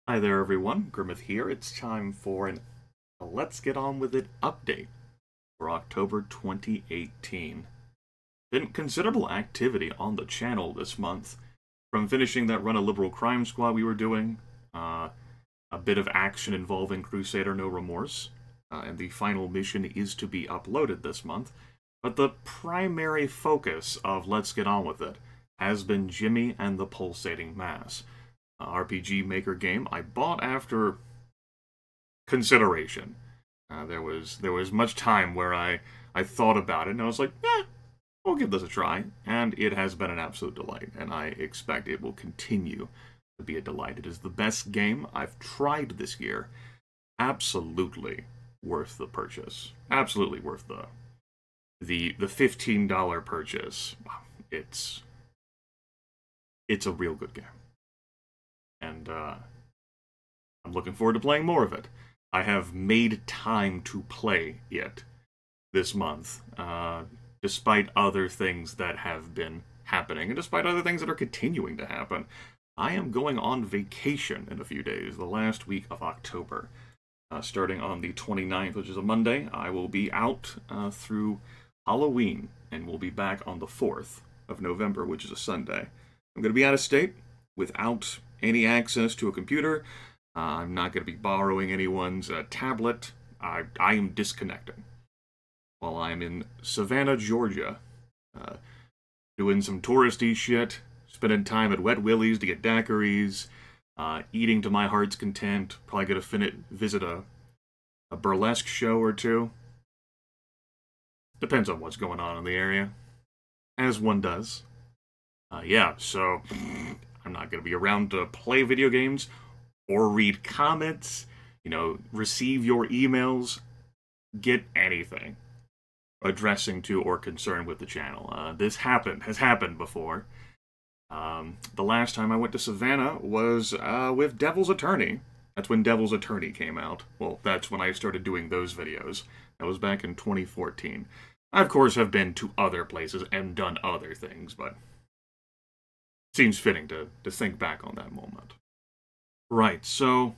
Hi there everyone, Grimith here. It's time for a Let's Get On With It update for October 2018. Been considerable activity on the channel this month, from finishing that run of Liberal Crime Squad we were doing, a bit of action involving Crusader No Remorse, and the final mission is to be uploaded this month. But the primary focus of Let's Get On With It has been Jimmy and the Pulsating Mass. RPG Maker game I bought after consideration. There was much time where I thought about it and I was like, we'll give this a try, and it has been an absolute delight, and I expect it will continue to be a delight. It is the best game I've tried this year. Absolutely worth the purchase. Absolutely worth the $15 purchase. It's a real good game. And I'm looking forward to playing more of it. I have made time to play it this month, despite other things that have been happening, and despite other things that are continuing to happen. I am going on vacation in a few days, the last week of October. Starting on the 29th, which is a Monday, I will be out through Halloween, and we'll be back on the 4th of November, which is a Sunday. I'm going to be out of state, without any access to a computer. I'm not going to be borrowing anyone's tablet. I am disconnecting while I'm in Savannah, Georgia, doing some touristy shit, spending time at Wet Willie's to get daiquiris, eating to my heart's content. Probably going to visit a burlesque show or two. Depends on what's going on in the area, as one does. Yeah, so I'm not going to be around to play video games or read comments, receive your emails, get anything addressing to or concerned with the channel. This has happened before. The last time I went to Savannah was with Devil's Attorney. That's when Devil's Attorney came out. Well, that's when I started doing those videos. That was back in 2014. I, of course, have been to other places and done other things, but seems fitting to think back on that moment. Right, so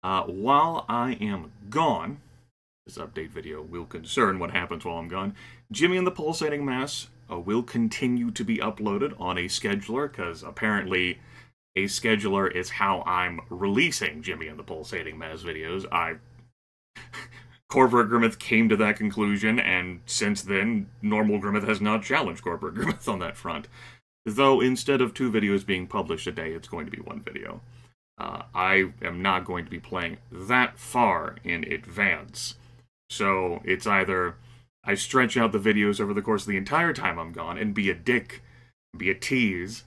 while I am gone, this update video will concern what happens while I'm gone. Jimmy and the Pulsating Mass will continue to be uploaded on a scheduler, because apparently a scheduler is how I'm releasing Jimmy and the Pulsating Mass videos. Corporate Grimith came to that conclusion, and since then, normal Grimith has not challenged Corporate Grimith on that front. Though instead of 2 videos being published a day, it's going to be 1 video. I am not going to be playing that far in advance. So it's either I stretch out the videos over the course of the entire time I'm gone and be a dick, be a tease,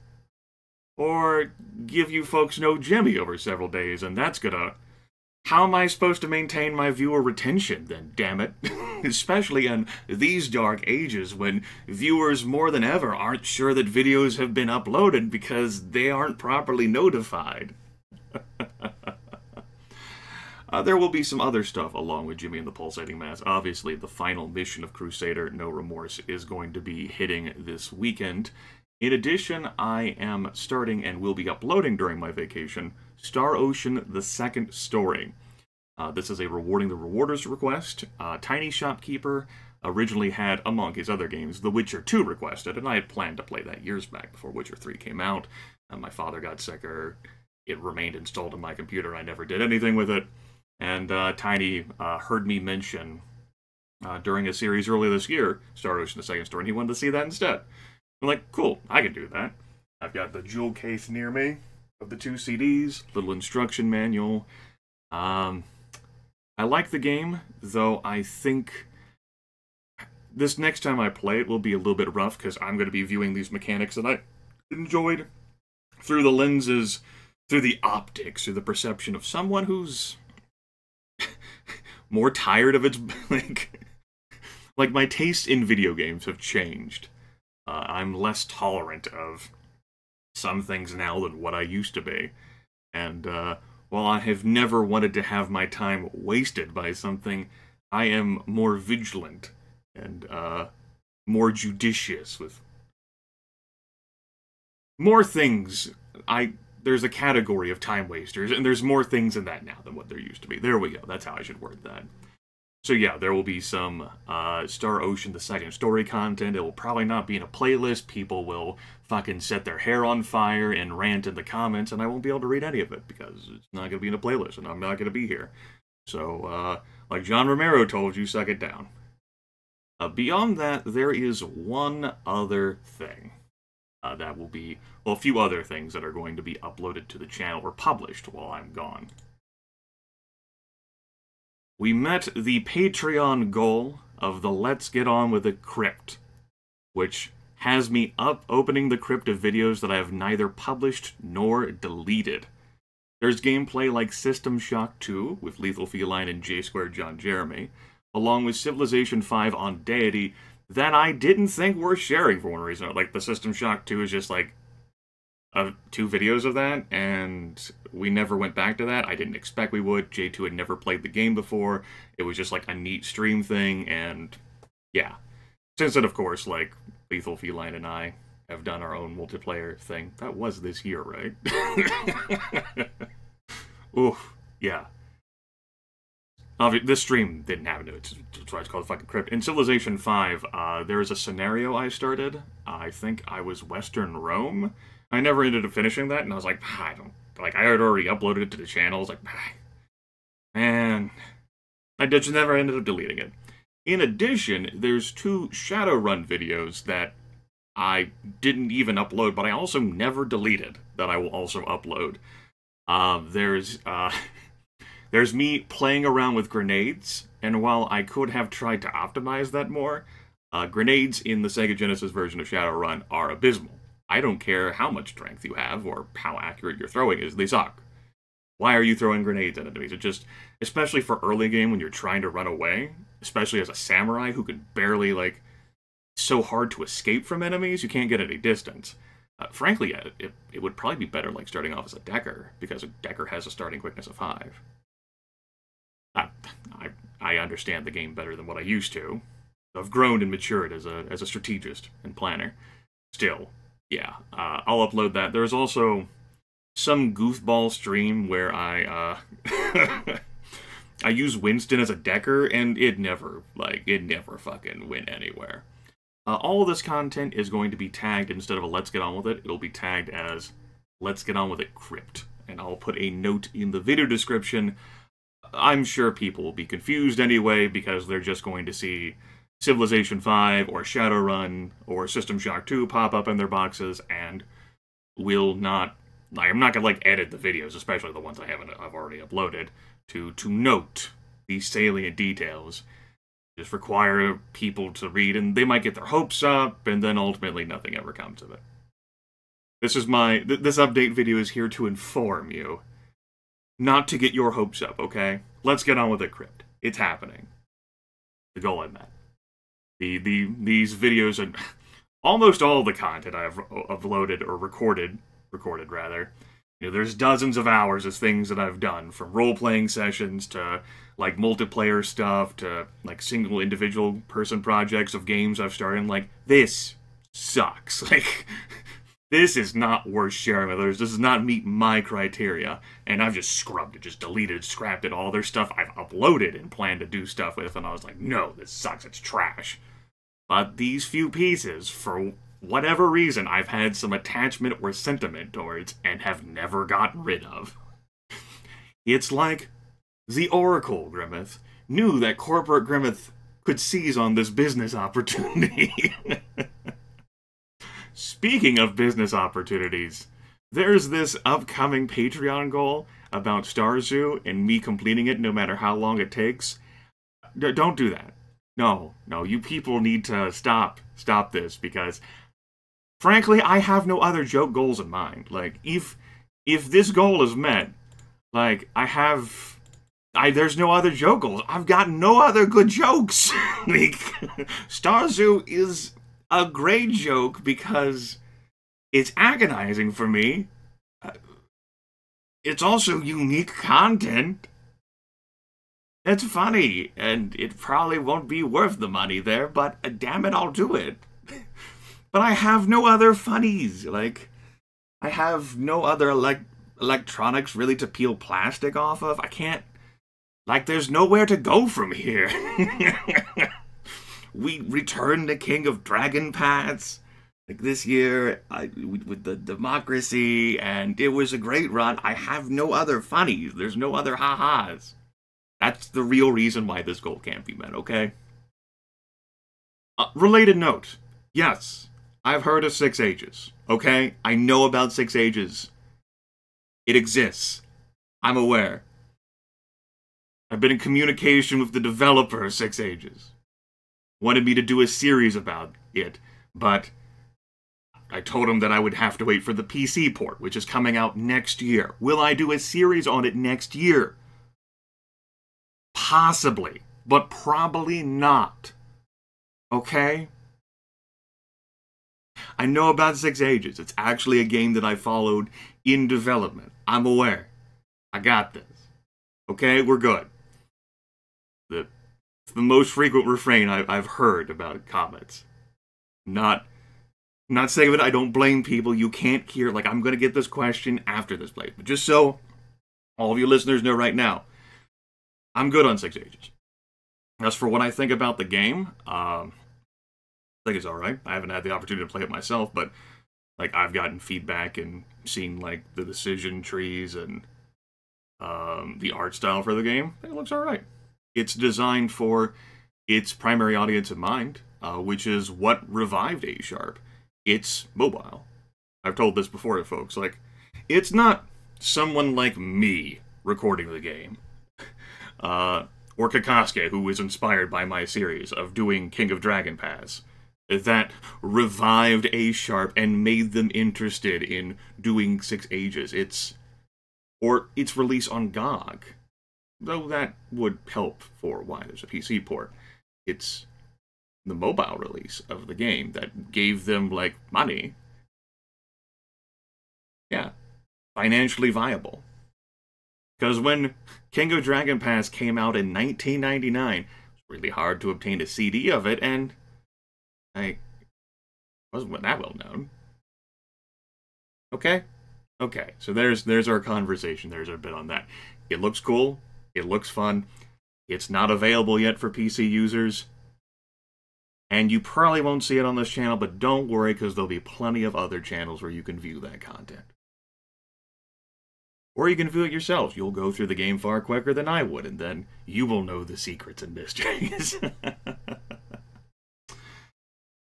or give you folks no Jimmy over several days, and that's gonna... How am I supposed to maintain my viewer retention, then, damn it? Especially in these dark ages when viewers more than ever aren't sure that videos have been uploaded because they aren't properly notified. There will be some other stuff along with Jimmy and the Pulsating Mass. Obviously, the final mission of Crusader No Remorse is going to be hitting this weekend. In addition, I am starting and will be uploading during my vacation Star Ocean: The Second Story. This is a Rewarding the Rewarders request. TinyShopkeeper originally had, among his other games, The Witcher 2 requested, and I had planned to play that years back before Witcher 3 came out. My father got sicker. It remained installed on my computer. I never did anything with it. And Tiny heard me mention during a series earlier this year, Star Ocean: The Second Story, and he wanted to see that instead. I'm like, cool, I can do that. I've got the jewel case near me of the 2 CDs, little instruction manual. I like the game, though I think this next time I play it will be a little bit rough, because I'm going to be viewing these mechanics that I enjoyed through the lenses, through the optics, through the perception of someone who's more tired of its... like my taste in video games have changed. I'm less tolerant of some things now than what I used to be. And while I have never wanted to have my time wasted by something, I am more vigilant and more judicious with more things. there's a category of time wasters, and there's more things in that now than what there used to be. There we go. That's how I should word that. So yeah, there will be some Star Ocean the Second Story content. It will probably not be in a playlist. People will fucking set their hair on fire and rant in the comments, and I won't be able to read any of it because it's not going to be in a playlist, and I'm not going to be here. So, like John Romero told you, suck it down. Beyond that, there is one other thing. That will be, well, a few other things that are going to be uploaded to the channel or published while I'm gone. We met the Patreon goal of the Let's Get On With It Crypt, which has me opening the crypt of videos that I have neither published nor deleted. There's gameplay like System Shock 2 with Lethal Feline and J-Squared John Jeremy, along with Civilization 5 on Deity, that I didn't think worth sharing for one reason. Like, the System Shock 2 is just, like, 2 videos of that, and we never went back to that. I didn't expect we would. J2 had never played the game before. It was just, like, a neat stream thing, and, yeah. Since then, of course, like, Lethal Feline and I have done our own multiplayer thing. That was this year, right? Oof, yeah. This stream didn't happen to it. That's why it's called fucking Crypt. In Civilization 5, there is a scenario I started. I think I was Western Rome. I never ended up finishing that, and I was like, I had already uploaded it to the channel. I was like, man. I just never ended up deleting it. In addition, there's 2 Shadowrun videos that I didn't even upload, but I also never deleted, that I will also upload. There's me playing around with grenades, and while I could have tried to optimize that more, grenades in the Sega Genesis version of Shadowrun are abysmal. I don't care how much strength you have, or how accurate your throwing is, they suck. Why are you throwing grenades at enemies? It just, especially for early game when you're trying to run away, especially as a samurai who can barely, like, so hard to escape from enemies, you can't get any distance. Frankly, it would probably be better like starting off as a Decker, because a Decker has a starting quickness of 5. I understand the game better than what I used to. I've grown and matured as a strategist and planner. Still, yeah, I'll upload that. There's also some goofball stream where I I use Winston as a Decker, and it never fucking went anywhere. All of this content is going to be tagged, instead of a Let's Get On With It, it'll be tagged as Let's Get On With It Crypt. And I'll put a note in the video description. I'm sure people will be confused anyway, because they're just going to see Civilization 5 or Shadowrun or System Shock 2 pop up in their boxes, and will not... I'm not going to, like, edit the videos, especially the ones I've already uploaded, to note these salient details. Just require people to read, and they might get their hopes up, and then ultimately nothing ever comes of it. This update video is here to inform you. Not to get your hopes up, okay? Let's get on with it, Crypt. It's happening. The goal I met. These videos and almost all the content I've uploaded or recorded rather. You know, there's dozens of hours of things that I've done, from role-playing sessions to like multiplayer stuff to like single individual person projects of games I've started. Like, this sucks. Like, this is not worth sharing with others. This does not meet my criteria. And I've just scrubbed it, just deleted, scrapped it. All their stuff I've uploaded and planned to do stuff with. And I was like, no, this sucks. It's trash. But these few pieces, for whatever reason, I've had some attachment or sentiment towards and have never gotten rid of. It's like the Oracle, Grimith, knew that corporate Grimith could seize on this business opportunity. Speaking of business opportunities, there's this upcoming Patreon goal about Star Zoo and me completing it no matter how long it takes. Don't do that. No, you people need to stop this, because frankly, I have no other joke goals in mind. Like, if this goal is met, like, there's no other joke goals. I've got no other good jokes. Like, Star Zoo is a great joke because it's agonizing for me. It's also unique content. It's funny, and it probably won't be worth the money there, but damn it, I'll do it. But I have no other funnies. Like, I have no other, like, electronics really to peel plastic off of. I can't... Like, there's nowhere to go from here. We returned the King of Dragon Paths like this year with the democracy, and it was a great run. I have no other funnies. There's no other ha-has. That's the real reason why this goal can't be met, okay? Related note. Yes, I've heard of 6 Ages, okay? I know about 6 Ages. It exists. I'm aware. I've been in communication with the developer of 6 Ages. Wanted me to do a series about it, but I told him that I would have to wait for the PC port, which is coming out next year. Will I do a series on it next year? Possibly, but probably not. Okay? I know about 6 Ages. It's actually a game that I followed in development. I'm aware. I got this. Okay? We're good. It's the most frequent refrain I've heard about comments. Not saying that I don't blame people. You can't hear, like, I'm going to get this question after this play. But just so all of you listeners know right now, I'm good on 6 Ages. As for what I think about the game, I think it's alright. I haven't had the opportunity to play it myself, but like I've gotten feedback and seen like the decision trees and the art style for the game. I think it looks alright. It's designed for its primary audience in mind, which is what revived A#. It's mobile. I've told this before to folks. Like, it's not someone like me recording the game. Or Kakasuke, who was inspired by my series of doing King of Dragon Paths, that revived A# and made them interested in doing 6 Ages. It's release on GOG. Though that would help for why there's a PC port. It's the mobile release of the game that gave them, like, money. Yeah. Financially viable. Because when King of Dragon Paths came out in 1999, it was really hard to obtain a CD of it, and it wasn't that well known. Okay? Okay, so there's our conversation. There's our bit on that. It looks cool. It looks fun. It's not available yet for PC users. And you probably won't see it on this channel, but don't worry, because there'll be plenty of other channels where you can view that content. Or you can view it yourself. You'll go through the game far quicker than I would, and then you will know the secrets and mysteries.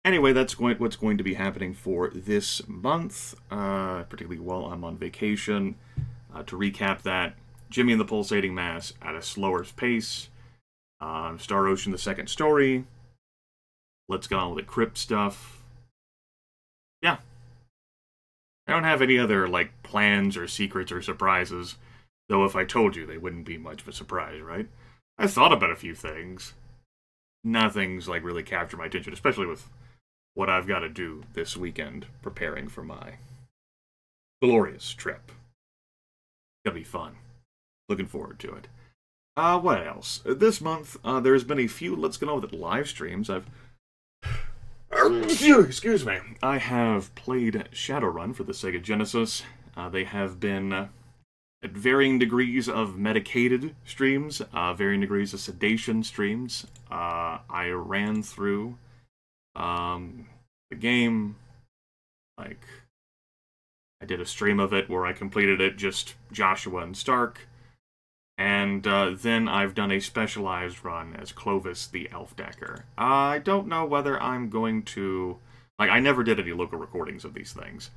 Anyway, that's what's going to be happening for this month, particularly while I'm on vacation. To recap that, Jimmy and the Pulsating Mass at a slower pace. Star Ocean, the second story. Let's get on with the Crypt stuff. Yeah. I don't have any other, like, plans or secrets or surprises. Though if I told you, they wouldn't be much of a surprise, right? I thought about a few things. Nothing's, like, really captured my attention, especially with what I've got to do this weekend preparing for my glorious trip. It's gonna be fun. Looking forward to it. What else? This month, there's been a few Let's Get On With It live streams. Excuse me. I have played Shadowrun for the Sega Genesis. They have been at varying degrees of medicated streams, varying degrees of sedation streams. I ran through the game, like, I did a stream of it where I completed it, just Joshua and Stark. And then I've done a specialized run as Clovis the Elf Decker. I don't know whether I'm going to... Like, I never did any local recordings of these things.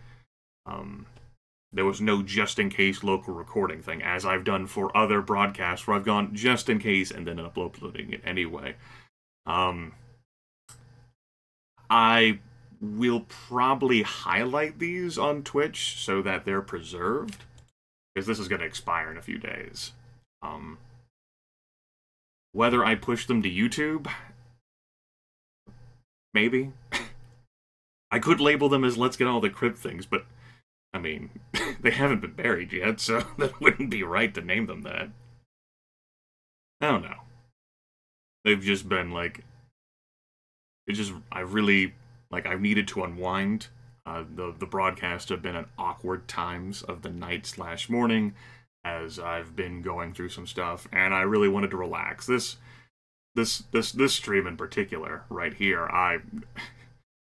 There was no just-in-case local recording thing, as I've done for other broadcasts, where I've gone just in case and then end up uploading it anyway. I will probably highlight these on Twitch so that they're preserved, because this is going to expire in a few days. Whether I push them to YouTube, maybe. I could label them as Let's Get All the Crypt things, but, I mean, they haven't been buried yet, so that wouldn't be right to name them that. I don't know. They've just been, like, it's just, I've needed to unwind. The broadcasts have been at awkward times of the night/morning as I've been going through some stuff, and I really wanted to relax. This stream in particular, right here,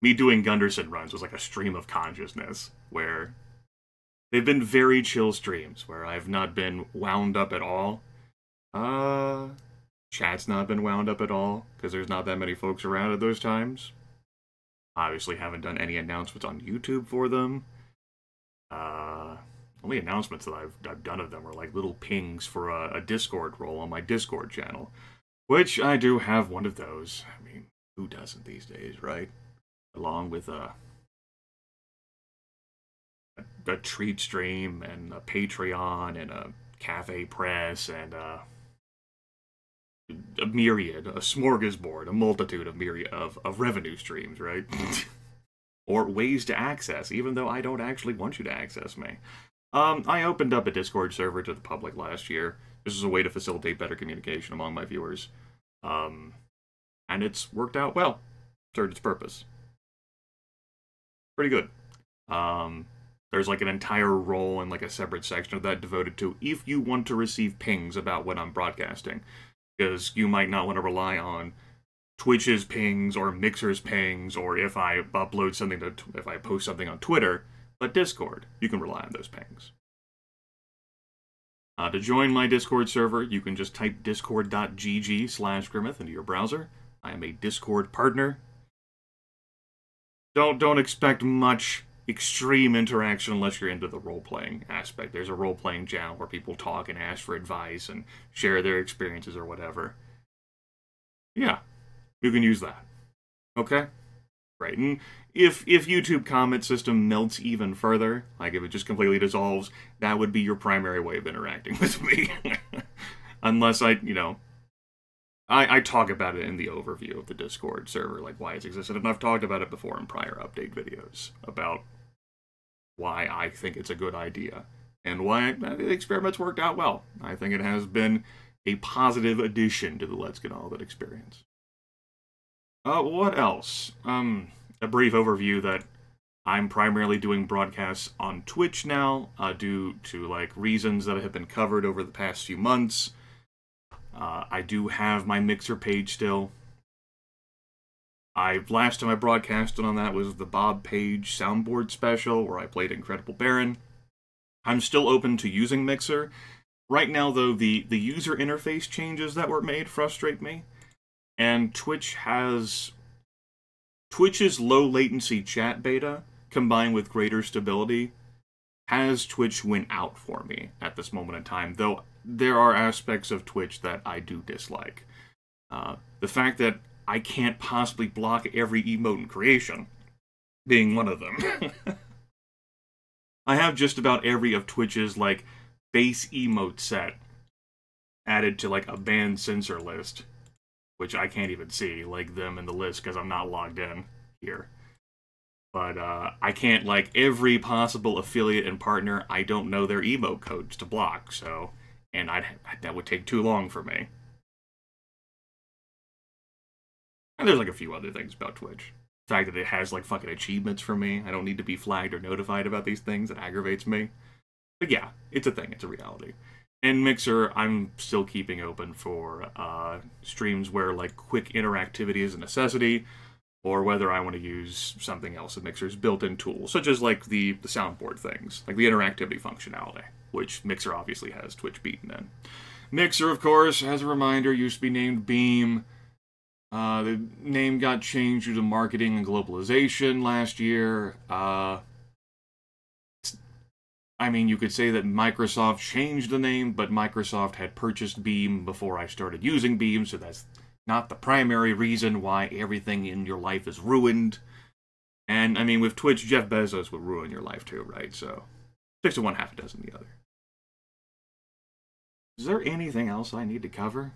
me doing Gunderson runs was like a stream of consciousness, where they've been very chill streams, where I've not been wound up at all. Chat's not been wound up at all, because there's not that many folks around at those times. Obviously haven't done any announcements on YouTube for them. Only announcements that I've done of them are like little pings for a Discord role on my Discord channel, which I do have one of those. I mean, who doesn't these days, right? Along with a treat stream and a Patreon and a Cafe Press and a myriad, a smorgasbord, a multitude of revenue streams, right? Or ways to access, even though I don't actually want you to access me. I opened up a Discord server to the public last year. This is a way to facilitate better communication among my viewers. And it's worked out well. Served its purpose. Pretty good. There's like an entire role and like a separate section of that devoted to if you want to receive pings about what I'm broadcasting. Because you might not want to rely on Twitch's pings or Mixer's pings, or if I upload something if I post something on Twitter, but Discord, you can rely on those pings. To join my Discord server, you can just type discord.gg/Grimith into your browser. I am a Discord partner. Don't expect much extreme interaction unless you're into the role-playing aspect. There's a role-playing channel where people talk and ask for advice and share their experiences or whatever. Yeah, you can use that. Okay? Right, and if YouTube comment system melts even further, like if it just completely dissolves, that would be your primary way of interacting with me. Unless I talk about it in the overview of the Discord server, like why it's existed, and I've talked about it before in prior update videos, about why I think it's a good idea, and why the experiment's worked out well. I think it has been a positive addition to the Let's Get All Of It experience. What else? A brief overview that I'm primarily doing broadcasts on Twitch now, due to, like, reasons that have been covered over the past few months. I do have my Mixer page still. Last time I broadcasted on that was the Bob Page soundboard special, where I played Incredible Baron. I'm still open to using Mixer. Right now, though, the user interface changes that were made frustrate me. And Twitch's low latency chat beta, combined with greater stability, has Twitch win out for me at this moment in time, though there are aspects of Twitch that I do dislike. The fact that I can't possibly block every emote in creation being one of them. I have just about every of Twitch's, like, base emote set added to, like, a banned censor list, which I can't even see, like, them in the list because I'm not logged in here. But I can't, like, every possible affiliate and partner, I don't know their emote codes to block, so, and that would take too long for me. And there's, like, a few other things about Twitch. The fact that it has, like, fucking achievements for me. I don't need to be flagged or notified about these things. It aggravates me. But yeah, it's a thing. It's a reality. And Mixer, I'm still keeping open for streams where, like, quick interactivity is a necessity, or whether I want to use something else in Mixer's built-in tools, such as, like, the soundboard things, like the interactivity functionality, which Mixer obviously has Twitch beaten in. Mixer, of course, as a reminder, used to be named Beam. The name got changed due to marketing and globalization last year. I mean, you could say that Microsoft changed the name, but Microsoft had purchased Beam before I started using Beam, so that's not the primary reason why everything in your life is ruined. And, I mean, with Twitch, Jeff Bezos would ruin your life too, right? So, 6 of one, half a dozen the other. Is there anything else I need to cover?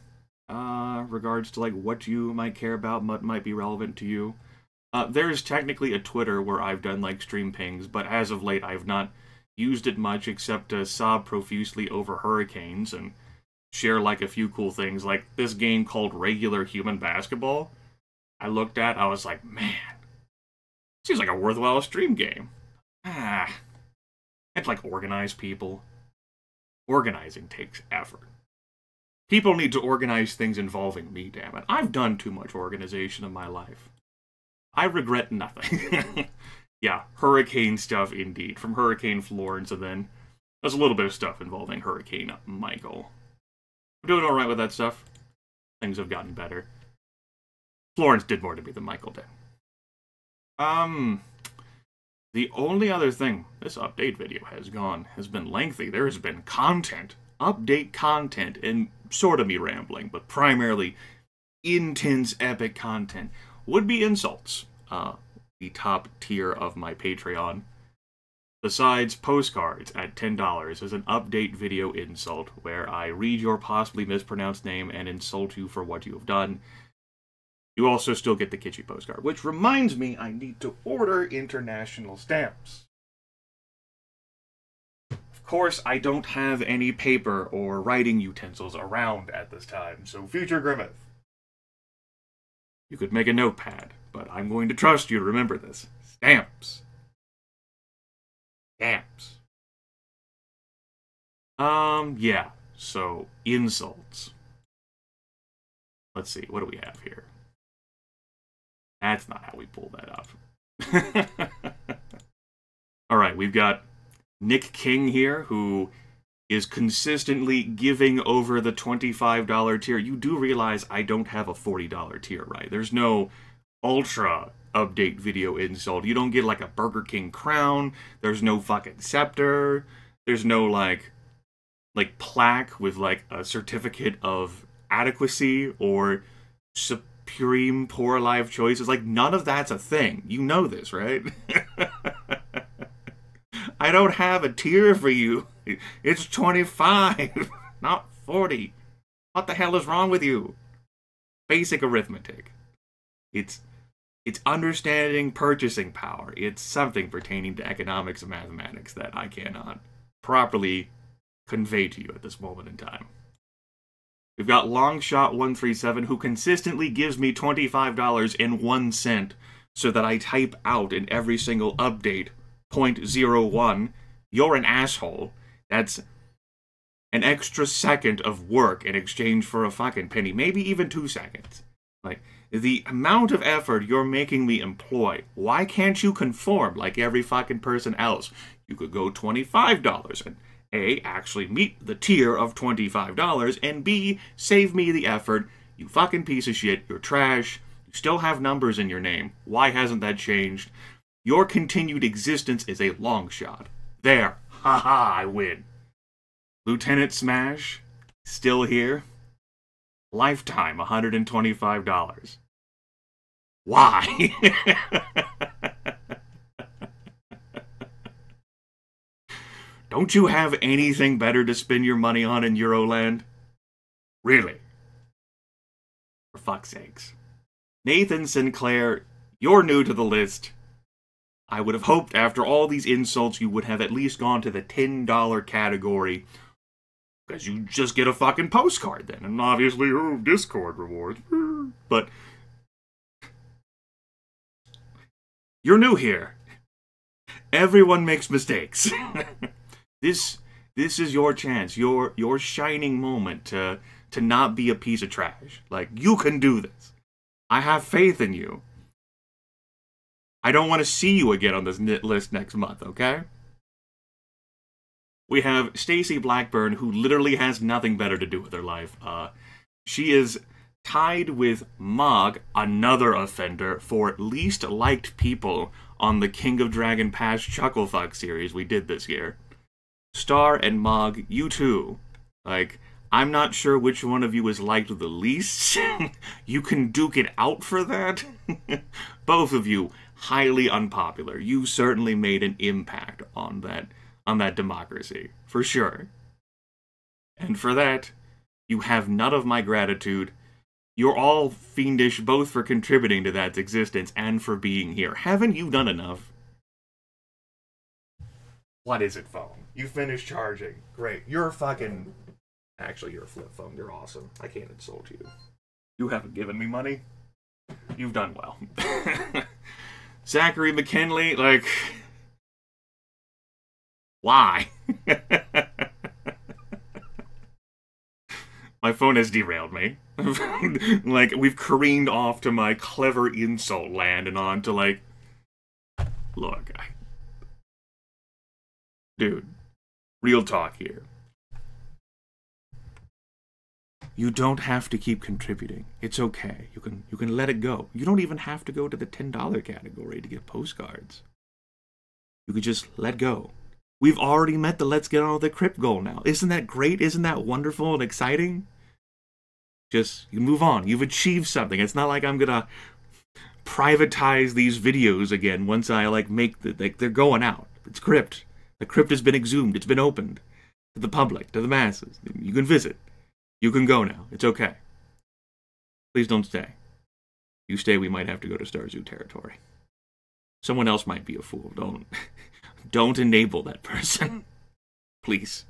Regards to, like, what you might care about, what might be relevant to you. There's technically a Twitter where I've done, like, stream pings, but as of late I've not used it much except to sob profusely over hurricanes and share, like, a few cool things, like this game called Regular Human Basketball. I looked at, I was like, man, seems like a worthwhile stream game. I'd like organize people. Organizing takes effort. People need to organize things involving me, damn it. I've done too much organization in my life. I regret nothing. Yeah, hurricane stuff indeed. From Hurricane Florence, and then there's a little bit of stuff involving Hurricane Michael. I'm doing alright with that stuff. Things have gotten better. Florence did more to me than Michael did. The only other thing this update video has been lengthy. There has been content. Update content, and sort of me rambling, but primarily intense epic content. Would be insults. The top tier of my Patreon. Besides postcards at $10 is an update video insult where I read your possibly mispronounced name and insult you for what you have done. You also still get the kitschy postcard, which reminds me I need to order international stamps. Of course, I don't have any paper or writing utensils around at this time, so future Grimith. You could make a notepad, but I'm going to trust you to remember this. Stamps. Stamps. Yeah, so, insults. Let's see, what do we have here? That's not how we pull that up. Alright, we've got Nick King here, who is consistently giving over the $25 tier. You do realize I don't have a $40 tier, right? There's no ultra update video insult. You don't get like a Burger King crown. There's no fucking scepter. There's no like plaque with like a certificate of adequacy or supreme poor life choices. Like none of that's a thing. You know this, right? I don't have a tier for you. It's 25, not 40. What the hell is wrong with you? Basic arithmetic. It's understanding purchasing power. It's something pertaining to economics and mathematics that I cannot properly convey to you at this moment in time. We've got Longshot137, who consistently gives me $25.01 so that I type out in every single update 0.01. You're an asshole. That's an extra second of work in exchange for a fucking penny. Maybe even 2 seconds. Like, the amount of effort you're making me employ, why can't you conform like every fucking person else? You could go $25 and A, actually meet the tier of $25, and B, save me the effort. You fucking piece of shit, you're trash, you still have numbers in your name. Why hasn't that changed? Your continued existence is a long shot. There. Haha, I win. Lieutenant Smash, still here. Lifetime, $125. Why? Don't you have anything better to spend your money on in Euroland? Really? For fuck's sakes. Nathan Sinclair, you're new to the list. I would have hoped after all these insults you would have at least gone to the $10 category. Because you just get a fucking postcard then. And obviously, Discord rewards. But you're new here. Everyone makes mistakes. This is your chance, your shining moment to not be a piece of trash. Like, you can do this. I have faith in you. I don't want to see you again on this list next month, okay? We have Stacy Blackburn, who literally has nothing better to do with her life. She is tied with Mog, another offender, for least liked people on the King of Dragon Pass Chucklefuck series we did this year. Star and Mog, you too. Like, I'm not sure which one of you is liked the least. You can duke it out for that. Both of you, highly unpopular. You certainly made an impact on that democracy, for sure. And for that, you have none of my gratitude. You're all fiendish both for contributing to that existence and for being here. Haven't you done enough? What is it, phone? You finished charging. Great. You're fucking... Actually, you're a flip phone. You're awesome. I can't insult you. You haven't given me money. You've done well. Zachary McKinley, like... Why? My phone has derailed me. Like, we've careened off to my clever insult land and on to, like... Look, dude, real talk here. You don't have to keep contributing. It's okay. You can let it go. You don't even have to go to the $10 category to get postcards. You could just let go. We've already met the let's get on with the crypt goal now. Isn't that great? Isn't that wonderful and exciting? Just, you move on. You've achieved something. It's not like I'm gonna privatize these videos again once I, like, make the, like, they're going out. It's crypt. The crypt has been exhumed. It's been opened to the public, to the masses. You can visit. You can go now. It's okay. Please don't stay. You stay, we might have to go to Star Zoo territory. Someone else might be a fool. Don't enable that person. Please.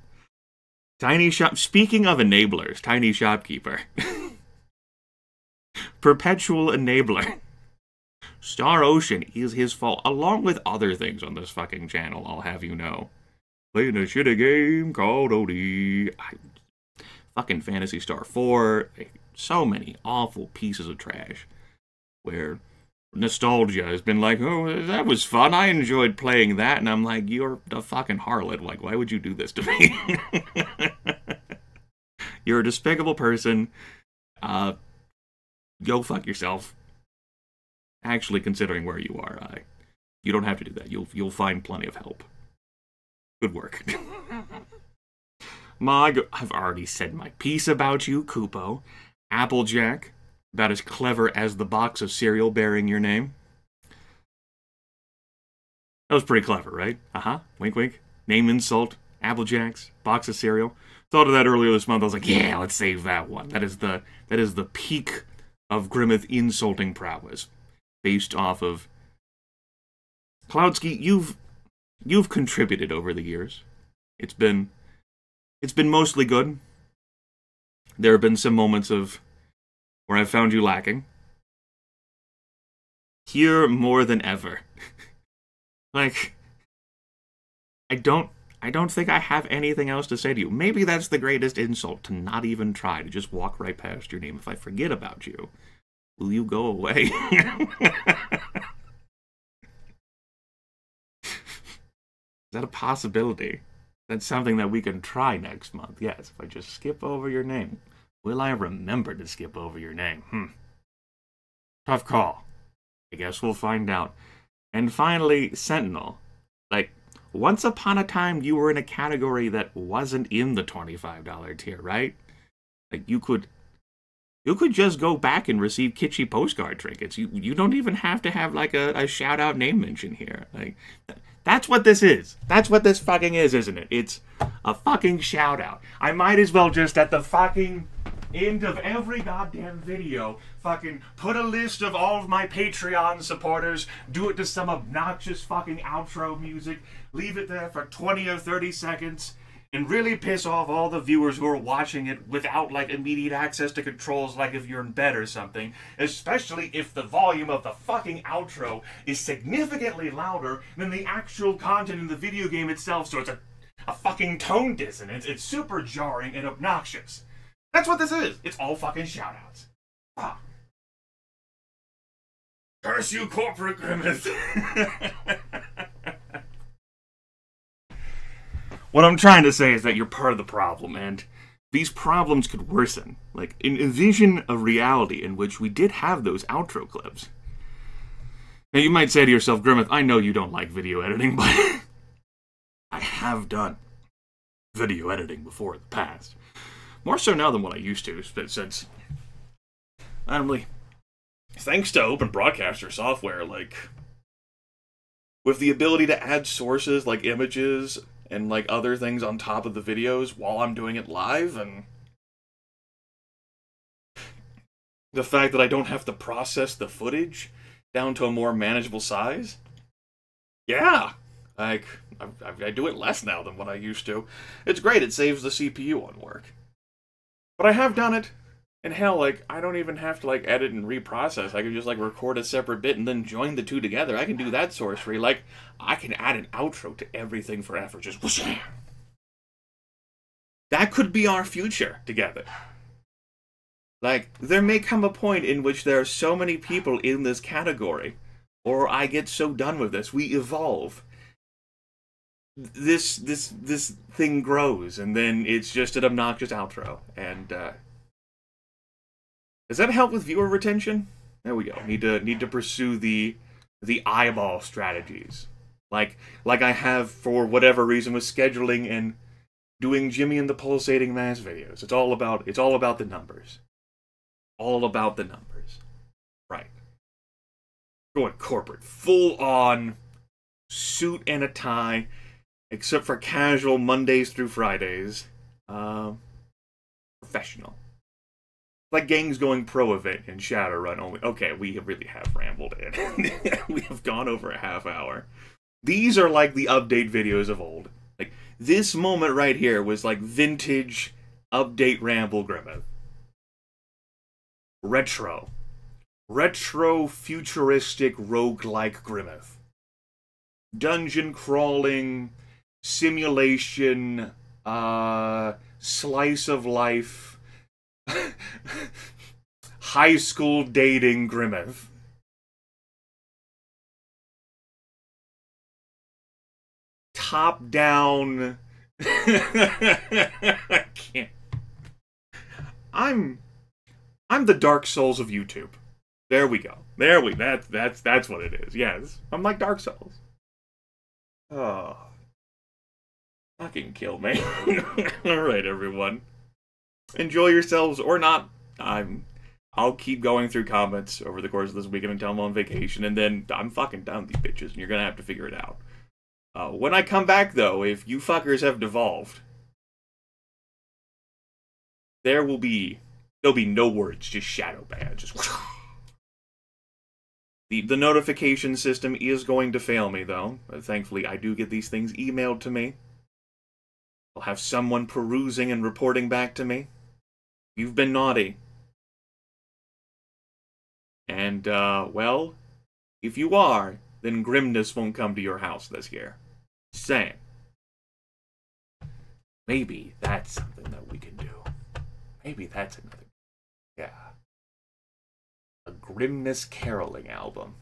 Speaking of enablers, TinyShopkeeper. Perpetual enabler. Star Ocean is his fault, along with other things on this fucking channel, I'll have you know. Playing a shitty game called OD. Fucking Phantasy Star 4. So many awful pieces of trash. Where nostalgia has been like, oh, that was fun. I enjoyed playing that. And I'm like, you're a fucking harlot. Like, why would you do this to me? You're a despicable person. Go fuck yourself. Actually, considering where you are, you don't have to do that. You'll find plenty of help. Good work. I've already said my piece about you, Kupo. Applejack, about as clever as the box of cereal bearing your name. That was pretty clever, right? Wink, wink. Name insult, Applejacks, box of cereal. Thought of that earlier this month. I was like, yeah, let's save that one. That is the peak of Grimith insulting prowess, based off of Cloudsky. You've contributed over the years. It's been mostly good. There have been some moments where I've found you lacking. Here more than ever. Like, I don't think I have anything else to say to you. Maybe that's the greatest insult, to not even try, to just walk right past your name. If I forget about you, will you go away? Is that a possibility? That's something that we can try next month. Yes, if I just skip over your name. Will I remember to skip over your name? Tough call. I guess we'll find out. And finally, Sentinel. Like, once upon a time, you were in a category that wasn't in the $25 tier, right? Like, you could just go back and receive kitschy postcard trinkets. You don't even have to have, like, a shout-out name mention here. Like, that's what this is. That's what this fucking is, isn't it? It's a fucking shout-out. I might as well just, at the fucking end of every goddamn video, fucking put a list of all of my Patreon supporters, do it to some obnoxious fucking outro music, leave it there for 20 or 30 seconds, and really piss off all the viewers who are watching it without, like, immediate access to controls, like if you're in bed or something, especially if the volume of the fucking outro is significantly louder than the actual content in the video game itself, so it's a fucking tone dissonance. It's super jarring and obnoxious. That's what this is. It's all fucking shoutouts. Ah. Curse you, corporate Grimith. What I'm trying to say is that you're part of the problem, and these problems could worsen. Like, envision a reality in which we did have those outro clips. Now, you might say to yourself, Grimith, I know you don't like video editing, but I have done video editing before in the past. More so now than what I used to, since, randomly, thanks to Open Broadcaster software, like, with the ability to add sources like images and, like, other things on top of the videos while I'm doing it live, and the fact that I don't have to process the footage down to a more manageable size, yeah, like, I do it less now than what I used to. It's great, it saves the CPU on work. But I have done it, And hell, like, I don't even have to, like, edit and reprocess. I can just, like, record a separate bit and then join the two together. I can do that sorcery. Like, I can add an outro to everything forever. Just whoosh. That could be our future together. Like, there may come a point in which there are so many people in this category, or I get so done with this, we evolve. This thing grows, and then it's just an obnoxious outro. And, does that help with viewer retention? There we go. Need to pursue the eyeball strategies, like I have for whatever reason with scheduling and doing Jimmy and the Pulsating Mass videos. It's all about the numbers. All about the numbers. Right. Going corporate, full on suit and a tie, except for casual Mondays through Fridays. Professional. Like gangs going pro event in Shadowrun only. Okay, we really have rambled in. We have gone over a half hour. These are like the update videos of old. Like, this moment right here was like vintage update ramble Grimith. Retro. Retro futuristic roguelike Grimith. Dungeon crawling, simulation, slice of life, high school dating Grimith. Top down. I can't. I'm the Dark Souls of YouTube. There we go. That's what it is. Yes. I'm like Dark Souls. Oh. Fucking kill me. Alright, everyone. Enjoy yourselves or not. I'll keep going through comments over the course of this weekend until I'm on vacation, and then I'm fucking done with these bitches, and you're gonna have to figure it out. When I come back, though, if you fuckers have devolved, there'll be no words, just shadow ban. Just the notification system is going to fail me, though. Thankfully, I do get these things emailed to me. I'll have someone perusing and reporting back to me. You've been naughty. And, well, if you are, then grimness won't come to your house this year. Just saying. Maybe that's something that we can do. Maybe that's another... Yeah. A Grimness caroling album.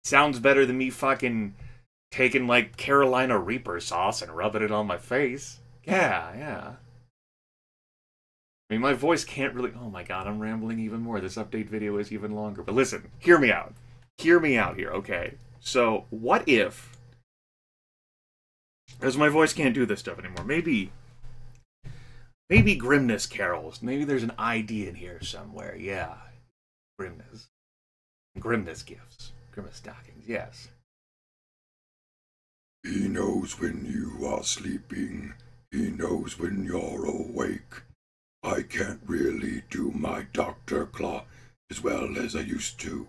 Sounds better than me fucking taking, like, Carolina Reaper sauce and rubbing it on my face. Yeah. I mean, my voice can't really... Oh my god, I'm rambling even more. This update video is even longer. But listen, hear me out. Hear me out here, okay? So, what if... Because my voice can't do this stuff anymore. Maybe Grimness carols. Maybe there's an ID in here somewhere. Yeah. Grimness. Grimness gifts. Grimness stockings, yes. He knows when you are sleeping. He knows when you're awake. I can't really do my Dr. Claw as well as I used to.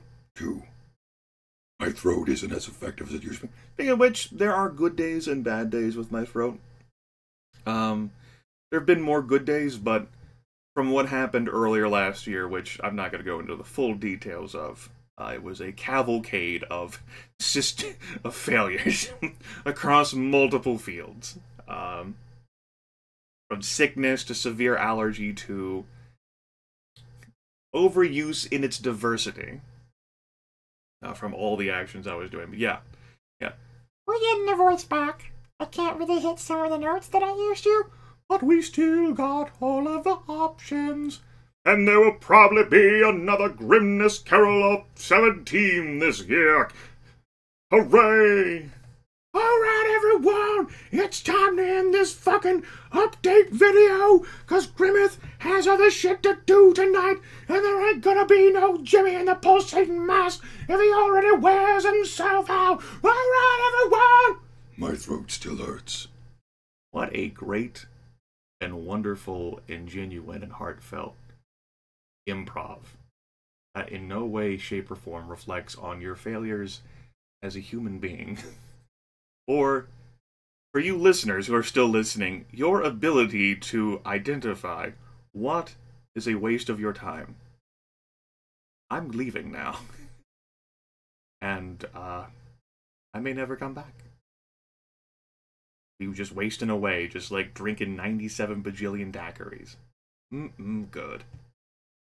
My throat isn't as effective as it used to be. Speaking of which, there are good days and bad days with my throat. There have been more good days, but from what happened earlier last year, which I'm not going to go into the full details of, it was a cavalcade of failures across multiple fields. From sickness to severe allergy to overuse in its diversity. From all the actions I was doing. But yeah. We're getting the voice back. I can't really hit some of the notes that I used to, but we still got all of the options. And there will probably be another Grimness Carol of 17 this year. Hooray! Alright, everyone, it's time to end this fucking update video, cause Grimith has other shit to do tonight, and there ain't gonna be no Jimmy in the Pulsating Mass if he already wears himself out. Alright, everyone! My throat still hurts. What a great and wonderful and genuine and heartfelt improv that in no way, shape, or form reflects on your failures as a human being. Or, for you listeners who are still listening, your ability to identify what is a waste of your time. I'm leaving now. And, I may never come back. You just wasting away, just like drinking 97 bajillion daiquiris. Good.